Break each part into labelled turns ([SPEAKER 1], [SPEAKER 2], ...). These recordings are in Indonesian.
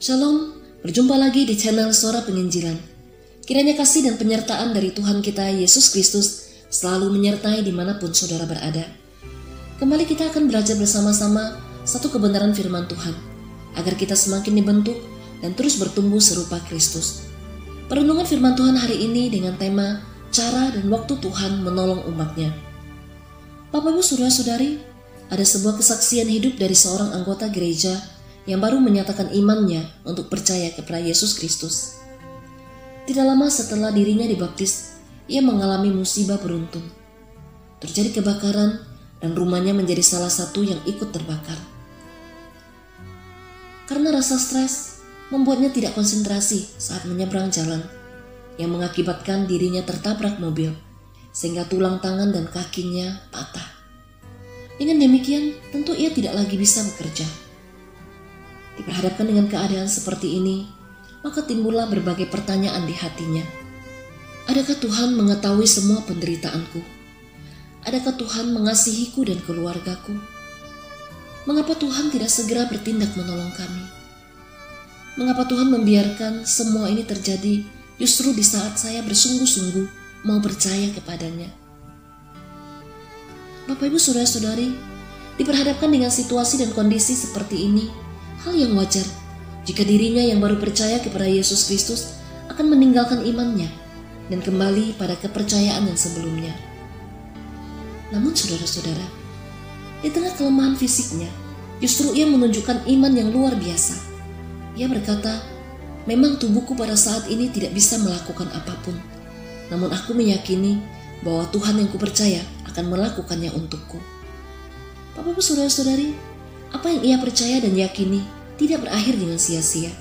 [SPEAKER 1] Shalom, berjumpa lagi di channel Suara Penginjilan. Kiranya kasih dan penyertaan dari Tuhan kita Yesus Kristus selalu menyertai dimanapun saudara berada. Kembali kita akan belajar bersama-sama satu kebenaran firman Tuhan, agar kita semakin dibentuk dan terus bertumbuh serupa Kristus. Perenungan firman Tuhan hari ini dengan tema cara dan waktu Tuhan menolong umatnya. Bapak Ibu saudara-saudari, ada sebuah kesaksian hidup dari seorang anggota gereja yang baru menyatakan imannya untuk percaya kepada Yesus Kristus. Tidak lama setelah dirinya dibaptis, ia mengalami musibah beruntun. Terjadi kebakaran dan rumahnya menjadi salah satu yang ikut terbakar. Karena rasa stres membuatnya tidak konsentrasi saat menyeberang jalan, yang mengakibatkan dirinya tertabrak mobil, sehingga tulang tangan dan kakinya patah. Dengan demikian, tentu ia tidak lagi bisa bekerja. Diperhadapkan dengan keadaan seperti ini, maka timbullah berbagai pertanyaan di hatinya. Adakah Tuhan mengetahui semua penderitaanku? Adakah Tuhan mengasihiku dan keluargaku? Mengapa Tuhan tidak segera bertindak menolong kami? Mengapa Tuhan membiarkan semua ini terjadi justru di saat saya bersungguh-sungguh mau percaya kepadanya? Bapak Ibu saudara-saudari, diperhadapkan dengan situasi dan kondisi seperti ini, hal yang wajar jika dirinya yang baru percaya kepada Yesus Kristus akan meninggalkan imannya dan kembali pada kepercayaan yang sebelumnya. Namun saudara-saudara, di tengah kelemahan fisiknya, justru ia menunjukkan iman yang luar biasa. Ia berkata, "Memang tubuhku pada saat ini tidak bisa melakukan apapun, namun aku meyakini bahwa Tuhan yang kupercaya akan melakukannya untukku." Bapak Ibu saudara-saudari, apa yang ia percaya dan yakini tidak berakhir dengan sia-sia.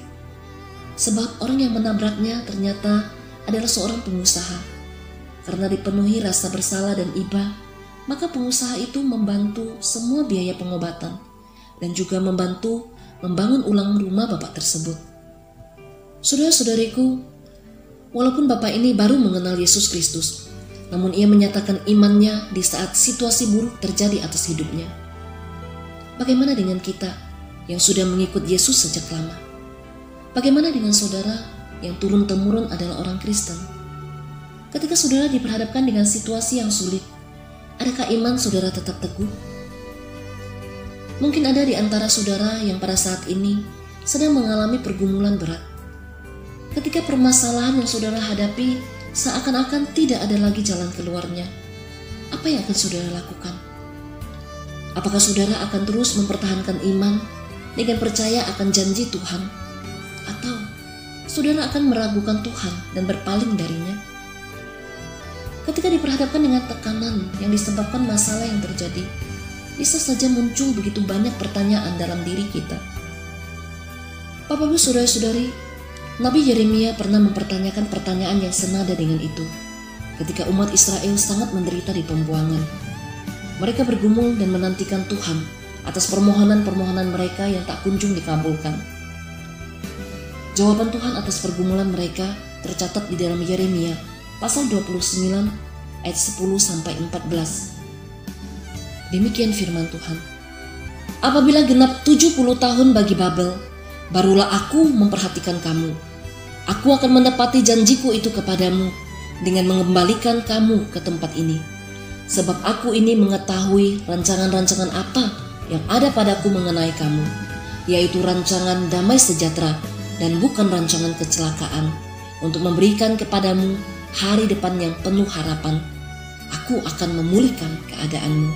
[SPEAKER 1] Sebab orang yang menabraknya ternyata adalah seorang pengusaha. Karena dipenuhi rasa bersalah dan iba, maka pengusaha itu membantu semua biaya pengobatan dan juga membantu membangun ulang rumah bapak tersebut. Saudara-saudariku, walaupun bapak ini baru mengenal Yesus Kristus, namun ia menyatakan imannya di saat situasi buruk terjadi atas hidupnya. Bagaimana dengan kita yang sudah mengikut Yesus sejak lama? Bagaimana dengan saudara yang turun-temurun adalah orang Kristen? Ketika saudara diperhadapkan dengan situasi yang sulit, adakah iman saudara tetap teguh? Mungkin ada di antara saudara yang pada saat ini sedang mengalami pergumulan berat. Ketika permasalahan yang saudara hadapi seakan-akan tidak ada lagi jalan keluarnya, apa yang akan saudara lakukan? Apakah saudara akan terus mempertahankan iman dengan percaya akan janji Tuhan? Atau saudara akan meragukan Tuhan dan berpaling darinya? Ketika diperhadapkan dengan tekanan yang disebabkan masalah yang terjadi, bisa saja muncul begitu banyak pertanyaan dalam diri kita. Bapak Ibu saudara-saudari, Nabi Yeremia pernah mempertanyakan pertanyaan yang senada dengan itu ketika umat Israel sangat menderita di pembuangan. Mereka bergumul dan menantikan Tuhan atas permohonan-permohonan mereka yang tak kunjung dikabulkan. Jawaban Tuhan atas pergumulan mereka tercatat di dalam Yeremia pasal 29 ayat 10-14. Demikian firman Tuhan. "Apabila genap 70 tahun bagi Babel, barulah aku memperhatikan kamu. Aku akan menepati janjiku itu kepadamu dengan mengembalikan kamu ke tempat ini. Sebab aku ini mengetahui rancangan-rancangan apa yang ada padaku mengenai kamu, yaitu rancangan damai sejahtera dan bukan rancangan kecelakaan, untuk memberikan kepadamu hari depan yang penuh harapan. Aku akan memulihkan keadaanmu."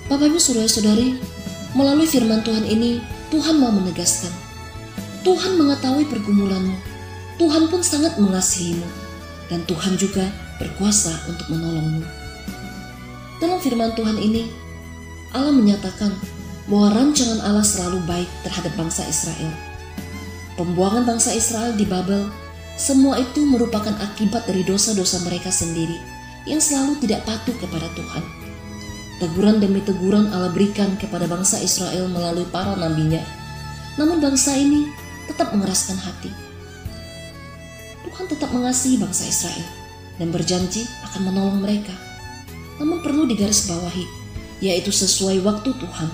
[SPEAKER 1] Bapak Ibu saudara-saudari, melalui firman Tuhan ini, Tuhan mau menegaskan, Tuhan mengetahui pergumulanmu, Tuhan pun sangat mengasihimu, dan Tuhan juga berkuasa untuk menolongmu. Dalam firman Tuhan ini, Allah menyatakan bahwa rancangan Allah selalu baik terhadap bangsa Israel. Pembuangan bangsa Israel di Babel, semua itu merupakan akibat dari dosa-dosa mereka sendiri yang selalu tidak patuh kepada Tuhan. Teguran demi teguran Allah berikan kepada bangsa Israel melalui para nabinya. Namun bangsa ini tetap mengeraskan hati. Tuhan tetap mengasihi bangsa Israel dan berjanji akan menolong mereka. Namun perlu digarisbawahi, yaitu sesuai waktu Tuhan.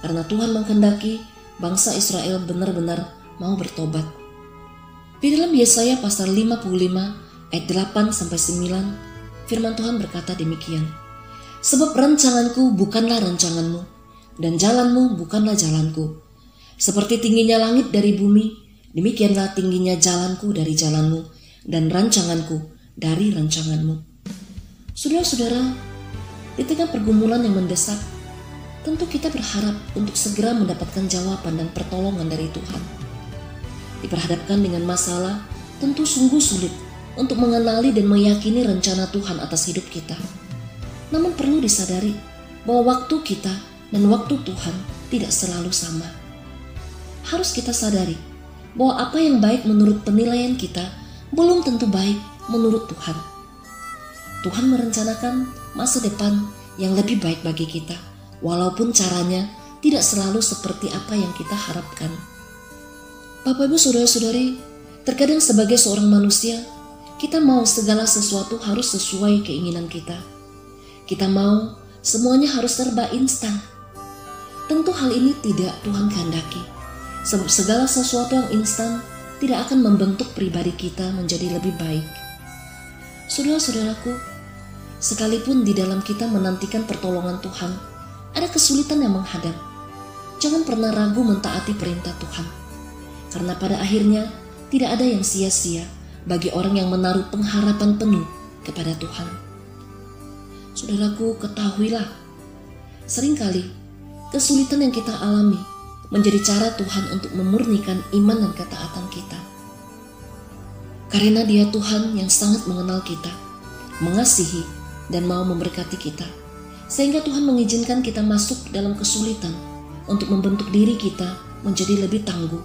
[SPEAKER 1] Karena Tuhan menghendaki bangsa Israel benar-benar mau bertobat. Di dalam Yesaya pasal 55 ayat 8-9, firman Tuhan berkata demikian. Sebab rancanganku bukanlah rancanganmu, dan jalanmu bukanlah jalanku. Seperti tingginya langit dari bumi, demikianlah tingginya jalanku dari jalanmu, dan rancanganku dari rancanganmu. Saudara-saudara, di tengah pergumulan yang mendesak, tentu kita berharap untuk segera mendapatkan jawaban dan pertolongan dari Tuhan. Diperhadapkan dengan masalah, tentu sungguh sulit untuk mengenali dan meyakini rencana Tuhan atas hidup kita. Namun perlu disadari bahwa waktu kita dan waktu Tuhan tidak selalu sama. Harus kita sadari bahwa apa yang baik menurut penilaian kita belum tentu baik menurut Tuhan. Tuhan merencanakan masa depan yang lebih baik bagi kita, walaupun caranya tidak selalu seperti apa yang kita harapkan. Bapak Ibu Saudara-saudari, terkadang sebagai seorang manusia, kita mau segala sesuatu harus sesuai keinginan kita. Kita mau semuanya harus serba instan. Tentu hal ini tidak Tuhan kehendaki, sebab segala sesuatu yang instan tidak akan membentuk pribadi kita menjadi lebih baik. Saudara-saudaraku, sekalipun di dalam kita menantikan pertolongan Tuhan, ada kesulitan yang menghadang. Jangan pernah ragu mentaati perintah Tuhan, karena pada akhirnya tidak ada yang sia-sia bagi orang yang menaruh pengharapan penuh kepada Tuhan. Saudaraku, ketahuilah, seringkali kesulitan yang kita alami menjadi cara Tuhan untuk memurnikan iman dan ketaatan kita. Karena Dia Tuhan yang sangat mengenal kita, mengasihi, dan mau memberkati kita, sehingga Tuhan mengizinkan kita masuk dalam kesulitan untuk membentuk diri kita menjadi lebih tangguh.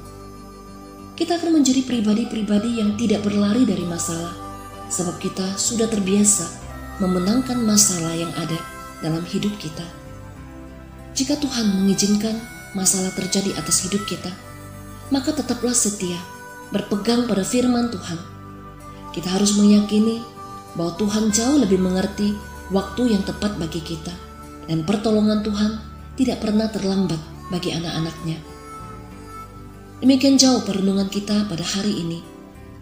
[SPEAKER 1] Kita akan menjadi pribadi-pribadi yang tidak berlari dari masalah, sebab kita sudah terbiasa memenangkan masalah yang ada dalam hidup kita. Jika Tuhan mengizinkan masalah terjadi atas hidup kita, maka tetaplah setia, berpegang pada firman Tuhan. Kita harus meyakini bahwa Tuhan jauh lebih mengerti waktu yang tepat bagi kita, dan pertolongan Tuhan tidak pernah terlambat bagi anak-anaknya. Demikian jauh perenungan kita pada hari ini.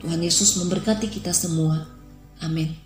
[SPEAKER 1] Tuhan Yesus memberkati kita semua. Amin.